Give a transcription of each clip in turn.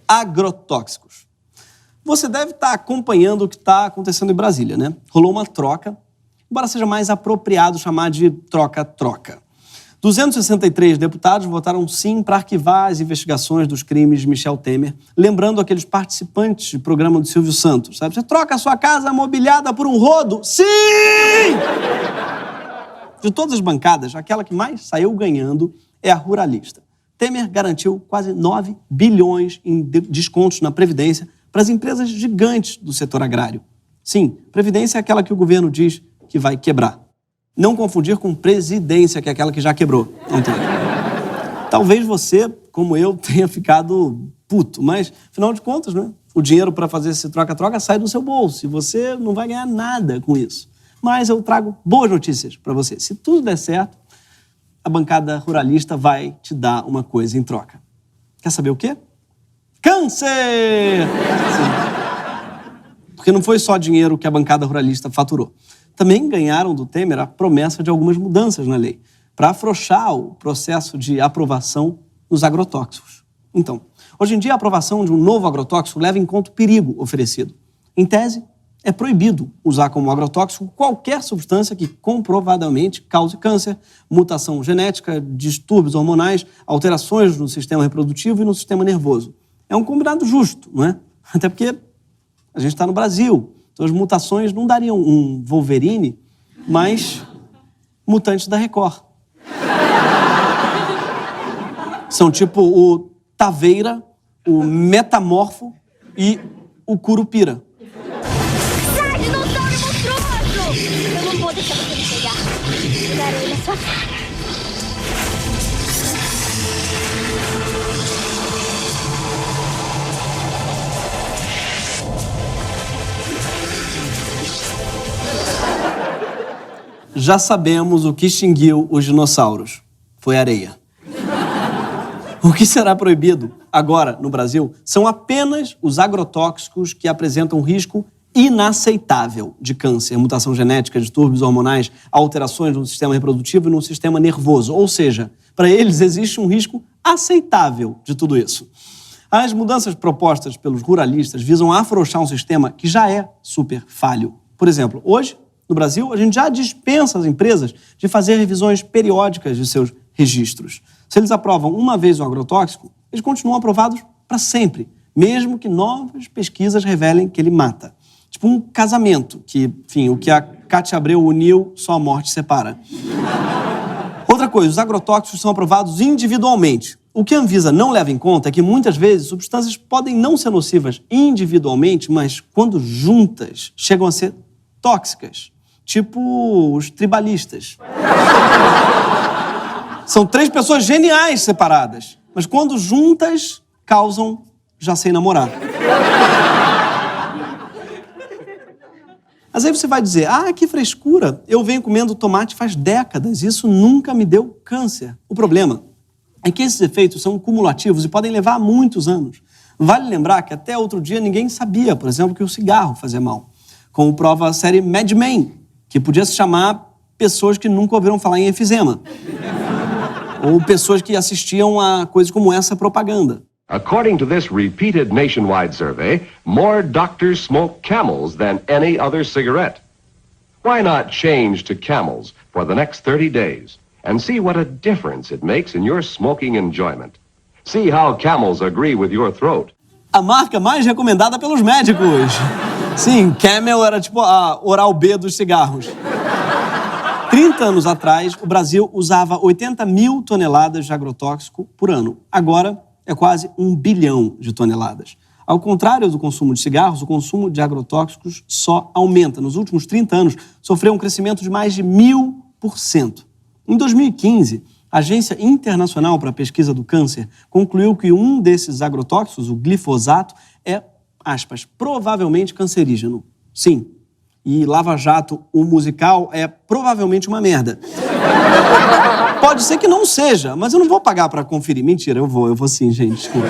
agrotóxicos. Você deve estar acompanhando o que está acontecendo em Brasília, né? Rolou uma troca, embora seja mais apropriado chamar de troca-troca. 263 deputados votaram sim para arquivar as investigações dos crimes de Michel Temer, lembrando aqueles participantes do programa do Silvio Santos, sabe? Você troca a sua casa mobiliada por um rodo? Sim! De todas as bancadas, aquela que mais saiu ganhando é a ruralista. Temer garantiu quase 9 bilhões em descontos na Previdência para as empresas gigantes do setor agrário. Sim, Previdência é aquela que o governo diz que vai quebrar. Não confundir com presidência, que é aquela que já quebrou. Entende? Talvez você, como eu, tenha ficado puto, mas, afinal de contas, né? O dinheiro para fazer esse troca-troca sai do seu bolso e você não vai ganhar nada com isso. Mas eu trago boas notícias para você. Se tudo der certo, a bancada ruralista vai te dar uma coisa em troca. Quer saber o quê? Câncer! Sim. Porque não foi só dinheiro que a bancada ruralista faturou. Também ganharam do Temer a promessa de algumas mudanças na lei, para afrouxar o processo de aprovação dos agrotóxicos. Então, hoje em dia, a aprovação de um novo agrotóxico leva em conta o perigo oferecido. Em tese, é proibido usar como agrotóxico qualquer substância que comprovadamente cause câncer, mutação genética, distúrbios hormonais, alterações no sistema reprodutivo e no sistema nervoso. É um combinado justo, não é? Até porque a gente está no Brasil. Então, as mutações não dariam um Wolverine, mas mutantes da Record. São tipo o Taveira, o Metamorfo e o Curupira. Sai, dinossauro monstruoso! Eu não vou deixar você me pegar. Pegarei na sua cara. Já sabemos o que extinguiu os dinossauros. Foi areia. O que será proibido agora no Brasil são apenas os agrotóxicos que apresentam risco inaceitável de câncer, mutação genética, distúrbios hormonais, alterações no sistema reprodutivo e no sistema nervoso. Ou seja, para eles existe um risco aceitável de tudo isso. As mudanças propostas pelos ruralistas visam afrouxar um sistema que já é super falho. Por exemplo, hoje, no Brasil, a gente já dispensa as empresas de fazer revisões periódicas de seus registros. Se eles aprovam uma vez um agrotóxico, eles continuam aprovados para sempre, mesmo que novas pesquisas revelem que ele mata. Tipo um casamento, que, enfim, o que a Cátia Abreu uniu, só a morte separa. Outra coisa, os agrotóxicos são aprovados individualmente. O que a Anvisa não leva em conta é que, muitas vezes, substâncias podem não ser nocivas individualmente, mas, quando juntas, chegam a ser tóxicas. Tipo os tribalistas. São 3 pessoas geniais separadas, mas quando juntas, causam já sem namorar. Mas aí você vai dizer, que frescura, eu venho comendo tomate faz décadas, isso nunca me deu câncer. O problema é que esses efeitos são cumulativos e podem levar muitos anos. Vale lembrar que até outro dia ninguém sabia, por exemplo, que o cigarro fazia mal. Como prova a série Mad Men, que podia se chamar pessoas que nunca ouviram falar em efizema. Ou pessoas que assistiam a coisas como essa propaganda. According to this repeated nationwide survey, more doctors smoke Camels than any other cigarette. Why not change to Camels for the next 30 days and see what a difference it makes in your smoking enjoyment? See how Camels agree with your throat. A marca mais recomendada pelos médicos. Sim, Camel era tipo a Oral-B dos cigarros. 30 anos atrás, o Brasil usava 80 mil toneladas de agrotóxico por ano. Agora, é quase 1 bilhão de toneladas. Ao contrário do consumo de cigarros, o consumo de agrotóxicos só aumenta. Nos últimos 30 anos, sofreu um crescimento de mais de 1000%. Em 2015, a Agência Internacional para a Pesquisa do Câncer concluiu que um desses agrotóxicos, o glifosato, é, aspas, provavelmente cancerígeno. Sim. E Lava Jato, o musical, é provavelmente uma merda. Pode ser que não seja, mas eu não vou pagar pra conferir. Mentira, eu vou sim, gente, desculpa.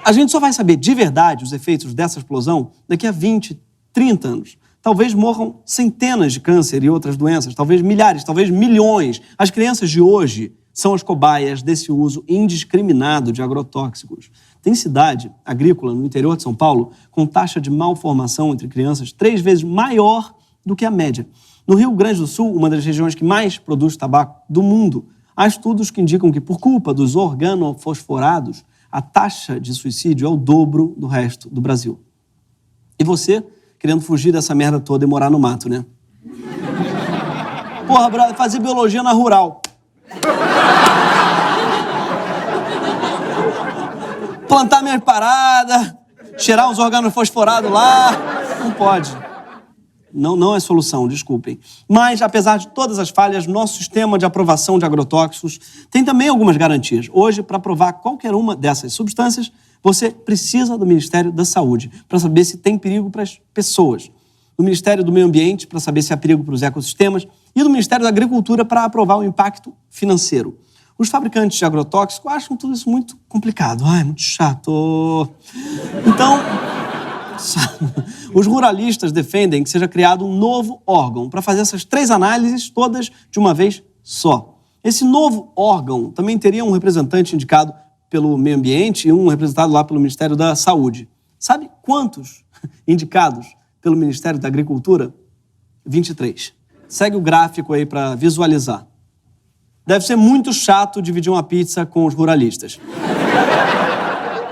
A gente só vai saber de verdade os efeitos dessa explosão daqui a 20, 30 anos. Talvez morram centenas de câncer e outras doenças, talvez milhares, talvez milhões. As crianças de hoje são as cobaias desse uso indiscriminado de agrotóxicos. Tem cidade agrícola no interior de São Paulo com taxa de malformação entre crianças 3 vezes maior do que a média. No Rio Grande do Sul, uma das regiões que mais produz tabaco do mundo, há estudos que indicam que, por culpa dos organofosforados, a taxa de suicídio é o dobro do resto do Brasil. E você, querendo fugir dessa merda toda e morar no mato, né? Porra, brother, fazer biologia na rural. Plantar minhas paradas, cheirar uns organofosforados lá. Não pode. Não é solução, desculpem. Mas, apesar de todas as falhas, nosso sistema de aprovação de agrotóxicos tem também algumas garantias. Hoje, para aprovar qualquer uma dessas substâncias, você precisa do Ministério da Saúde para saber se tem perigo para as pessoas, do Ministério do Meio Ambiente para saber se há perigo para os ecossistemas e do Ministério da Agricultura para aprovar o impacto financeiro. Os fabricantes de agrotóxicos acham tudo isso muito complicado. Ai, muito chato. Então, os ruralistas defendem que seja criado um novo órgão para fazer essas 3 análises todas de uma vez só. Esse novo órgão também teria um representante indicado pelo Meio Ambiente e um representado lá pelo Ministério da Saúde. Sabe quantos indicados pelo Ministério da Agricultura? 23. Segue o gráfico aí para visualizar. Deve ser muito chato dividir uma pizza com os ruralistas.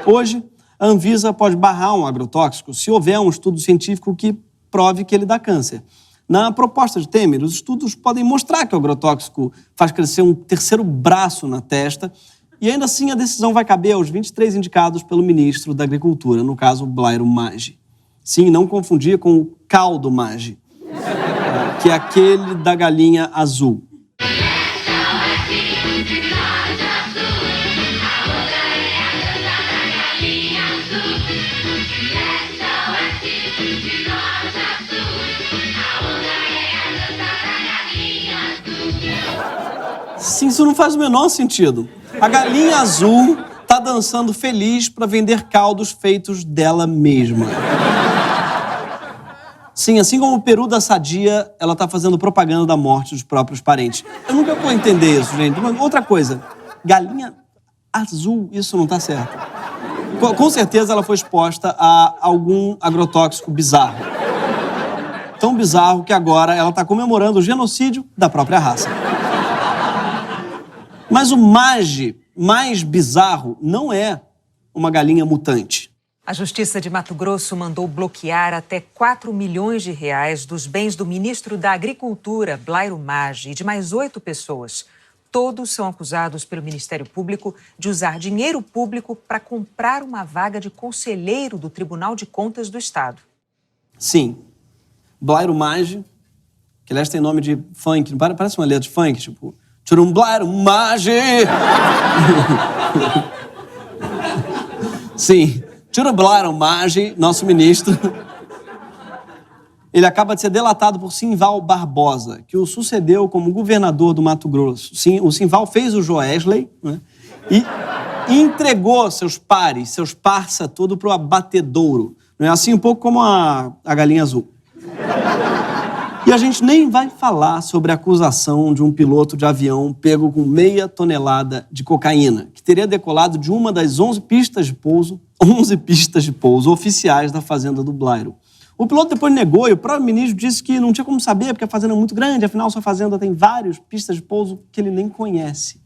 Hoje, a Anvisa pode barrar um agrotóxico se houver um estudo científico que prove que ele dá câncer. Na proposta de Temer, os estudos podem mostrar que o agrotóxico faz crescer um terceiro braço na testa e ainda assim a decisão vai caber aos 23 indicados pelo ministro da Agricultura, no caso, Blairo Maggi. Sim, não confundir com o caldo Maggi, que é aquele da galinha azul. Sim, isso não faz o menor sentido. A galinha azul tá dançando feliz para vender caldos feitos dela mesma. Sim, assim como o peru da Sadia, ela tá fazendo propaganda da morte dos próprios parentes. Eu nunca vou entender isso, gente. Mas outra coisa, galinha azul, isso não tá certo. Com certeza ela foi exposta a algum agrotóxico bizarro. Tão bizarro que agora ela tá comemorando o genocídio da própria raça. Mas o Maggi mais bizarro não é uma galinha mutante. A Justiça de Mato Grosso mandou bloquear até 4 milhões de reais dos bens do ministro da Agricultura, Blairo Maggi, e de mais 8 pessoas. Todos são acusados pelo Ministério Público de usar dinheiro público para comprar uma vaga de conselheiro do Tribunal de Contas do Estado. Sim. Blairo Maggi, que aliás tem nome de funk, parece uma letra de funk, tipo... Tchurum Blairo Maggi! Sim, Tchurum Blairo Maggi, nosso ministro, ele acaba de ser delatado por Simval Barbosa, que o sucedeu como governador do Mato Grosso. Sim, o Simval fez o Joesley, né, e entregou seus pares, seus parça, tudo pro abatedouro. Não é assim um pouco como a galinha azul. E a gente nem vai falar sobre a acusação de um piloto de avião pego com meia tonelada de cocaína, que teria decolado de uma das 11 pistas de pouso oficiais da fazenda do Blairo. O piloto depois negou e o próprio ministro disse que não tinha como saber, porque a fazenda é muito grande, afinal sua fazenda tem várias pistas de pouso que ele nem conhece.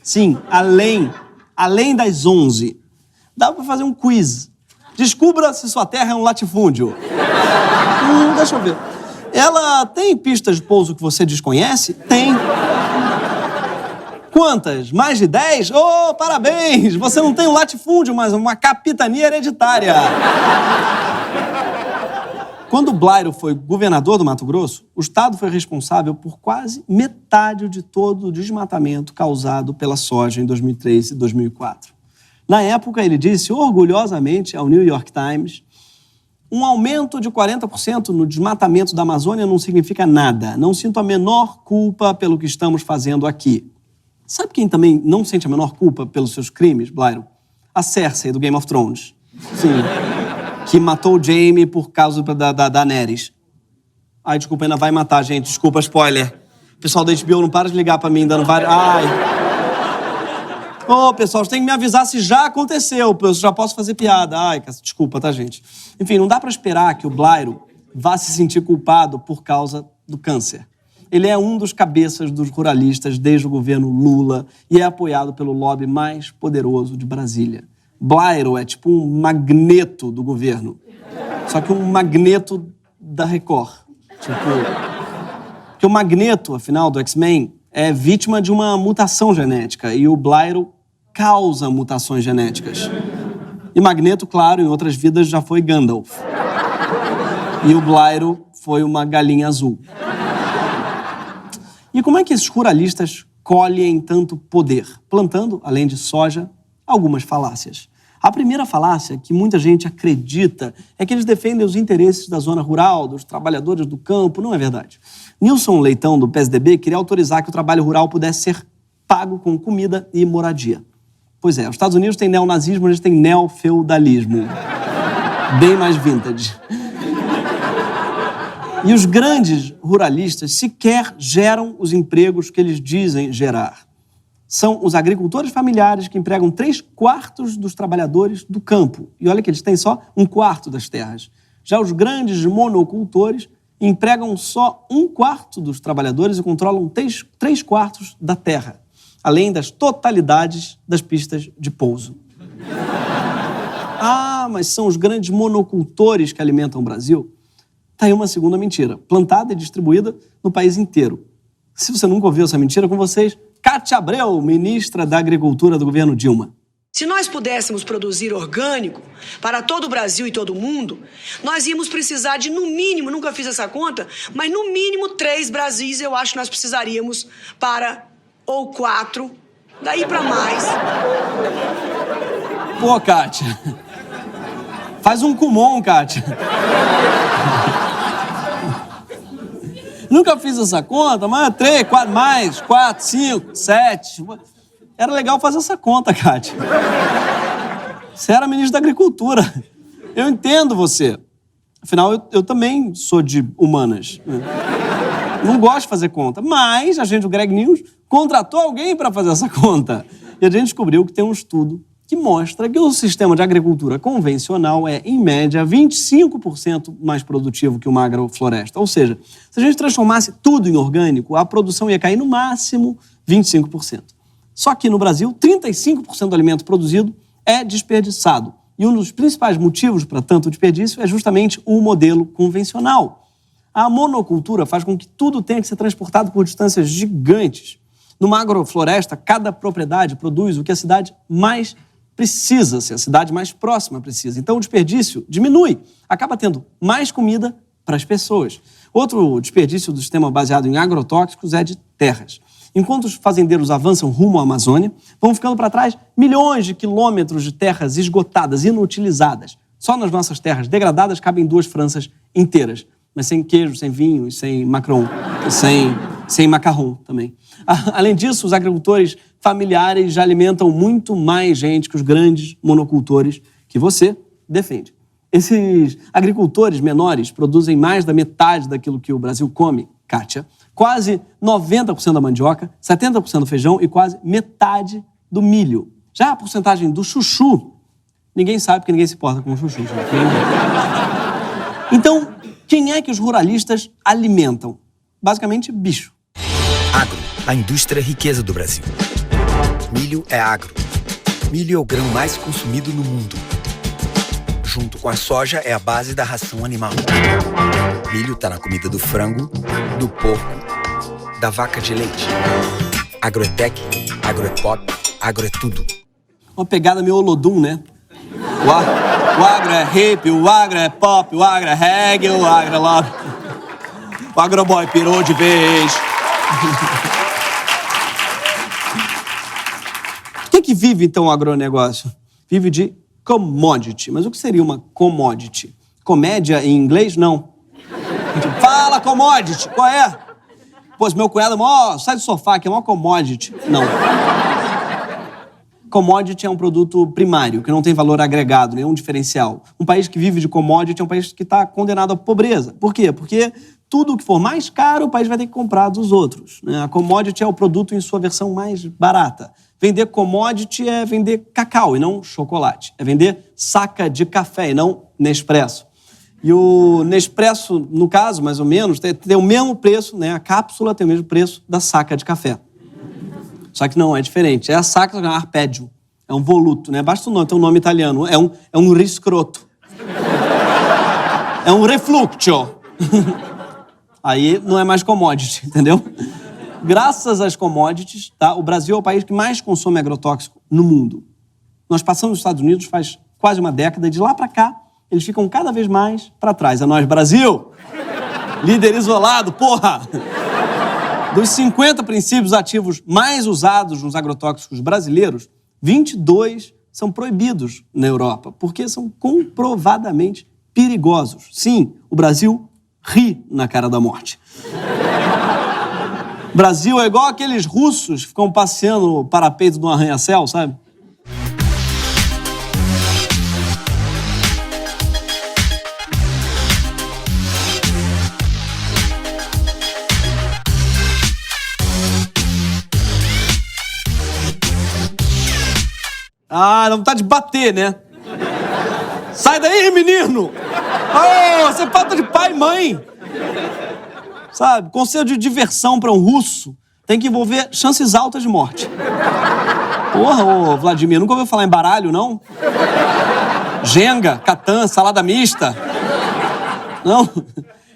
Sim, além das 11. Dá para fazer um quiz. Descubra se sua terra é um latifúndio. Deixa eu ver. Ela tem pistas de pouso que você desconhece? Tem. Quantas? Mais de 10? Oh, parabéns! Você não tem um latifúndio, mas uma capitania hereditária. Quando o Blairo foi governador do Mato Grosso, o estado foi responsável por quase metade de todo o desmatamento causado pela soja em 2003 e 2004. Na época, ele disse orgulhosamente ao New York Times: um aumento de 40% no desmatamento da Amazônia não significa nada. Não sinto a menor culpa pelo que estamos fazendo aqui. Sabe quem também não sente a menor culpa pelos seus crimes, Blairo? A Cersei, do Game of Thrones. Sim. Que matou o Jaime por causa da Daenerys. Ai, desculpa, ainda vai matar, gente. Desculpa, spoiler. O pessoal da HBO não para de ligar pra mim, dando vários... Ai. Ô, pessoal, você tem que me avisar se já aconteceu. Eu já posso fazer piada. Ai, desculpa, tá, gente? Enfim, não dá pra esperar que o Blairo vá se sentir culpado por causa do câncer. Ele é um dos cabeças dos ruralistas desde o governo Lula e é apoiado pelo lobby mais poderoso de Brasília. Blairo é tipo um magneto do governo. Só que um magneto da Record. Porque o Magneto, afinal, do X-Men, é vítima de uma mutação genética e o Blairo causa mutações genéticas. E Magneto, claro, em outras vidas já foi Gandalf. E o Blairo foi uma galinha azul. E como é que esses ruralistas colhem tanto poder? Plantando, além de soja, algumas falácias. A primeira falácia, que muita gente acredita, é que eles defendem os interesses da zona rural, dos trabalhadores do campo. Não é verdade. Nilson Leitão, do PSDB, queria autorizar que o trabalho rural pudesse ser pago com comida e moradia. Pois é, os Estados Unidos têm neonazismo, eles têm neofeudalismo. Bem mais vintage. E os grandes ruralistas sequer geram os empregos que eles dizem gerar. São os agricultores familiares que empregam 3/4 dos trabalhadores do campo. E olha que eles têm só 1/4 das terras. Já os grandes monocultores empregam só 1/4 dos trabalhadores e controlam 3/4 da terra, além das totalidades das pistas de pouso. Ah, mas são os grandes monocultores que alimentam o Brasil? Tá aí uma segunda mentira, plantada e distribuída no país inteiro. Se você nunca ouviu essa mentira, com vocês, Cátia Abreu, ministra da Agricultura do governo Dilma. Se nós pudéssemos produzir orgânico para todo o Brasil e todo o mundo, nós íamos precisar de, no mínimo, nunca fiz essa conta, mas no mínimo 3 Brasis eu acho que nós precisaríamos para, ou 4, daí para mais. Pô, Cátia, faz um Kumon, Cátia. Nunca fiz essa conta, mas 3, 4, mais, 4, 5, 7... Era legal fazer essa conta, Cátia. Você era ministro da Agricultura. Eu entendo você. Afinal, eu também sou de humanas. Não gosto de fazer conta. Mas a gente, o Greg News, contratou alguém para fazer essa conta. E a gente descobriu que tem um estudo que mostra que o sistema de agricultura convencional é, em média, 25% mais produtivo que uma agrofloresta. Ou seja, se a gente transformasse tudo em orgânico, a produção ia cair no máximo 25%. Só que no Brasil, 35% do alimento produzido é desperdiçado. E um dos principais motivos para tanto desperdício é justamente o modelo convencional. A monocultura faz com que tudo tenha que ser transportado por distâncias gigantes. Numa agrofloresta, cada propriedade produz o que a cidade mais precisa, se a cidade mais próxima precisa. Então o desperdício diminui, acaba tendo mais comida para as pessoas. Outro desperdício do sistema baseado em agrotóxicos é de terras. Enquanto os fazendeiros avançam rumo à Amazônia, vão ficando para trás milhões de quilômetros de terras esgotadas, inutilizadas. Só nas nossas terras degradadas cabem 2 Franças inteiras, mas sem queijo, sem vinho e sem Macron, e sem macarrão também. Além disso, os agricultores familiares já alimentam muito mais gente que os grandes monocultores que você defende. Esses agricultores menores produzem mais da metade daquilo que o Brasil come, Kátia. Quase 90% da mandioca, 70% do feijão e quase metade do milho. Já a porcentagem do chuchu, ninguém sabe porque ninguém se importa com o chuchu. Então, quem é que os ruralistas alimentam? Basicamente, bicho. Agro, a indústria riqueza do Brasil. Milho é agro. Milho é o grão mais consumido no mundo. Junto com a soja, é a base da ração animal. Milho tá na comida do frango, do porco, da vaca de leite. Agro é tech, agro é pop, agro é tudo. Uma pegada meio Olodum, né? O agro é hip, o agro é pop, o agro é reggae, o agro é love. O agroboy pirou de vez. O que vive, então, o agronegócio? Vive de commodity. Mas o que seria uma commodity? Comédia em inglês? Não. Fala, commodity! Qual é? Pô, esse meu cunhado, sai do sofá, que é uma commodity. Não. Commodity é um produto primário, que não tem valor agregado, nenhum diferencial. Um país que vive de commodity é um país que está condenado à pobreza. Por quê? Porque tudo que for mais caro, o país vai ter que comprar dos outros, né? A commodity é o produto em sua versão mais barata. Vender commodity é vender cacau e não chocolate. É vender saca de café e não Nespresso. E o Nespresso, no caso, mais ou menos, tem o mesmo preço, né? A cápsula tem o mesmo preço da saca de café. Só que não, é diferente. É a saca, é um arpeggio. É um voluto, né? Basta o nome, tem um nome italiano. É um riscrotto. É um refluxo. Aí não é mais commodity, entendeu? Graças às commodities, tá? O Brasil é o país que mais consome agrotóxico no mundo. Nós passamos nos Estados Unidos faz quase uma década e de lá para cá eles ficam cada vez mais para trás. É nós, Brasil! Líder isolado, porra! Dos 50 princípios ativos mais usados nos agrotóxicos brasileiros, 22 são proibidos na Europa, porque são comprovadamente perigosos. Sim, o Brasil ri na cara da morte. O Brasil é igual aqueles russos que ficam passeando no parapeito de um arranha-céu, sabe? Ah, dá vontade de bater, né? Sai daí, menino! Oh, você é falta de pai e mãe! Sabe, conselho de diversão para um russo tem que envolver chances altas de morte. Porra, ô Vladimir, nunca ouviu falar em baralho, não? Jenga, Catan, salada mista. Não?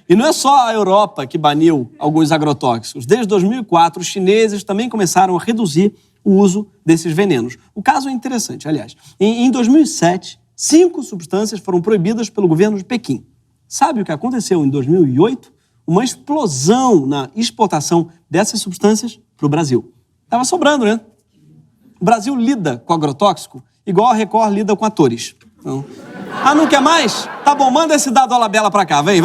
E não é só a Europa que baniu alguns agrotóxicos. Desde 2004, os chineses também começaram a reduzir o uso desses venenos. O caso é interessante, aliás. Em 2007, 5 substâncias foram proibidas pelo governo de Pequim. Sabe o que aconteceu em 2008? Uma explosão na exportação dessas substâncias para o Brasil. Tava sobrando, né? O Brasil lida com agrotóxico igual a Record lida com atores. Então, não quer mais? Tá bom, manda esse dado Dolabella pra cá. Vem.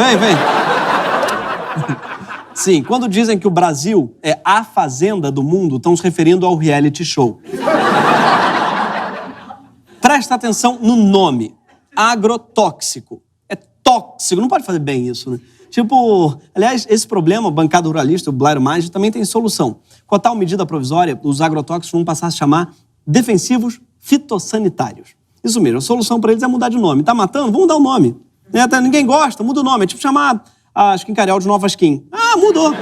Sim, quando dizem que o Brasil é a fazenda do mundo, estão se referindo ao reality show. Presta atenção no nome. Agrotóxico. É tóxico. Não pode fazer bem isso, né? Tipo, aliás, esse problema, bancada ruralista, o Blairo Maggi, também tem solução. Com a tal medida provisória, os agrotóxicos vão passar a se chamar defensivos fitossanitários. Isso mesmo, a solução para eles é mudar de nome. Tá matando? Vamos dar o nome. Até ninguém gosta, muda o nome. É tipo chamar a Skincarel de Nova Skin. Mudou.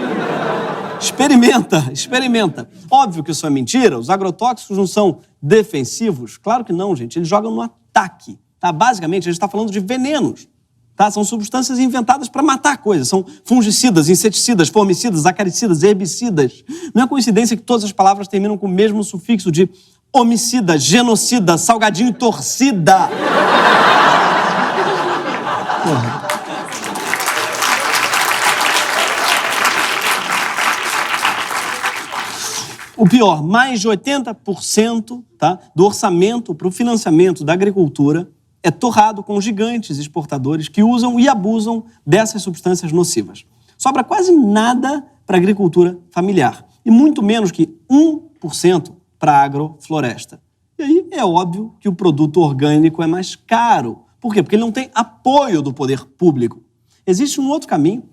Experimenta. Óbvio que isso é mentira, os agrotóxicos não são defensivos. Claro que não, gente. Eles jogam no ataque. Tá? Basicamente, a gente está falando de venenos. Tá? São substâncias inventadas para matar coisas. São fungicidas, inseticidas, formicidas, acaricidas, herbicidas. Não é coincidência que todas as palavras terminam com o mesmo sufixo de homicida, genocida, salgadinho torcida. Porra. O pior, mais de 80%, tá, do orçamento para o financiamento da agricultura é torrado com gigantes exportadores que usam e abusam dessas substâncias nocivas. Sobra quase nada para a agricultura familiar e muito menos que 1% para a agrofloresta. E aí é óbvio que o produto orgânico é mais caro. Por quê? Porque ele não tem apoio do poder público. Existe um outro caminho,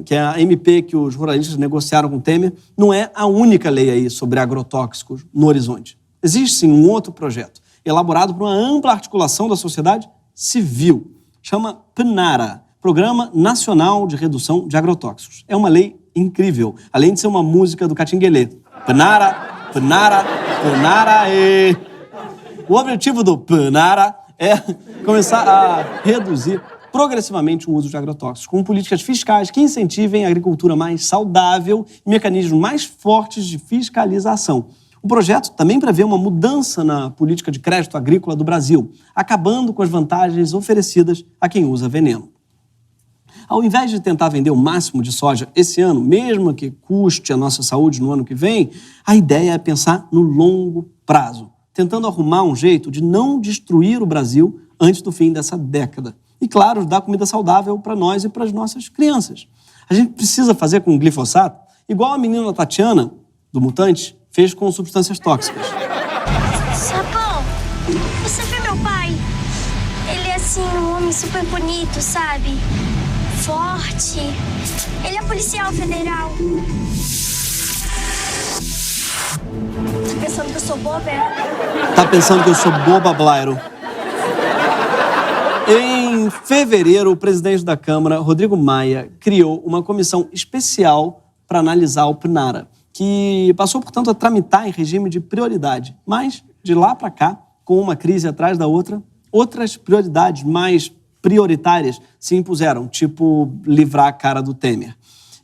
que é a MP que os ruralistas negociaram com o Temer, não é a única lei aí sobre agrotóxicos no horizonte. Existe, sim, um outro projeto, elaborado por uma ampla articulação da sociedade civil. Chama PNARA, Programa Nacional de Redução de Agrotóxicos. É uma lei incrível, além de ser uma música do Catinguelê. PNARA, PNARA, PNARA, e... O objetivo do PNARA é começar a reduzir progressivamente o uso de agrotóxicos, com políticas fiscais que incentivem a agricultura mais saudável e mecanismos mais fortes de fiscalização. O projeto também prevê uma mudança na política de crédito agrícola do Brasil, acabando com as vantagens oferecidas a quem usa veneno. Ao invés de tentar vender o máximo de soja esse ano, mesmo que custe a nossa saúde no ano que vem, a ideia é pensar no longo prazo, tentando arrumar um jeito de não destruir o Brasil antes do fim dessa década. E, claro, dar comida saudável para nós e para as nossas crianças. A gente precisa fazer com o glifosato igual a menina Tatiana, do Mutante, fez com substâncias tóxicas. Sapão, você vê meu pai? Ele é, assim, um homem super bonito, sabe? forte. Ele é policial federal. Tá pensando que eu sou boba, é? Tá pensando que eu sou boba, Blairo? Em fevereiro, o presidente da Câmara, Rodrigo Maia, criou uma comissão especial para analisar o PNARA, que passou, portanto, a tramitar em regime de prioridade. Mas, de lá para cá, com uma crise atrás da outra, outras prioridades mais prioritárias se impuseram, tipo livrar a cara do Temer.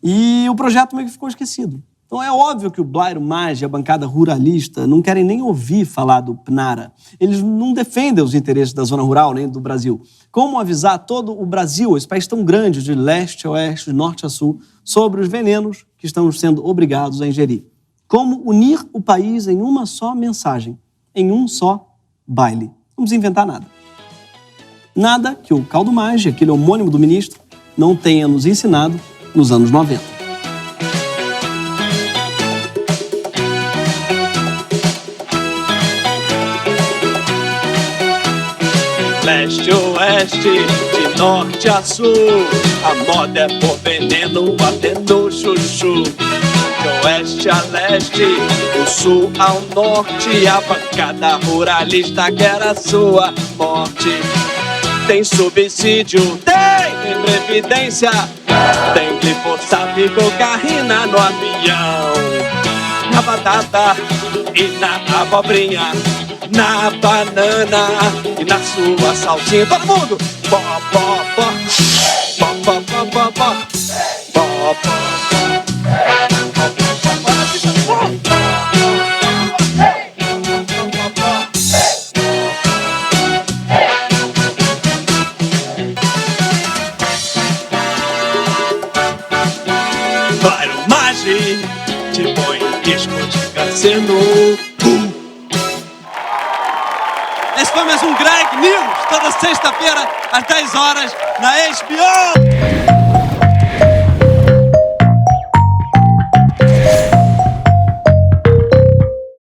E o projeto meio que ficou esquecido. Então é óbvio que o Blairo Maggi e a bancada ruralista não querem nem ouvir falar do PNARA. Eles não defendem os interesses da zona rural nem do Brasil. Como avisar todo o Brasil, esse país tão grande, de leste a oeste, de norte a sul, sobre os venenos que estamos sendo obrigados a ingerir? Como unir o país em uma só mensagem, em um só baile? Não vamos inventar nada. Nada que o Caldo Maggi, aquele homônimo do ministro, não tenha nos ensinado nos anos 90. Leste, oeste, de norte a sul, a moda é pôr veneno até no chuchu. De oeste a leste, do sul ao norte, a bancada ruralista quer a sua morte. Tem subsídio, tem previdência, tem glifosato e cocaína no avião, na batata e na abobrinha, na banana e na sua salsinha. Todo mundo! Bó, bó, bó. Bó, bó, bó, bó, bó. Bó, bó. Blairo Maggi te põe em risco de câncer no cu. Esse foi mais um Greg News, toda sexta-feira, às 10 horas, na HBO.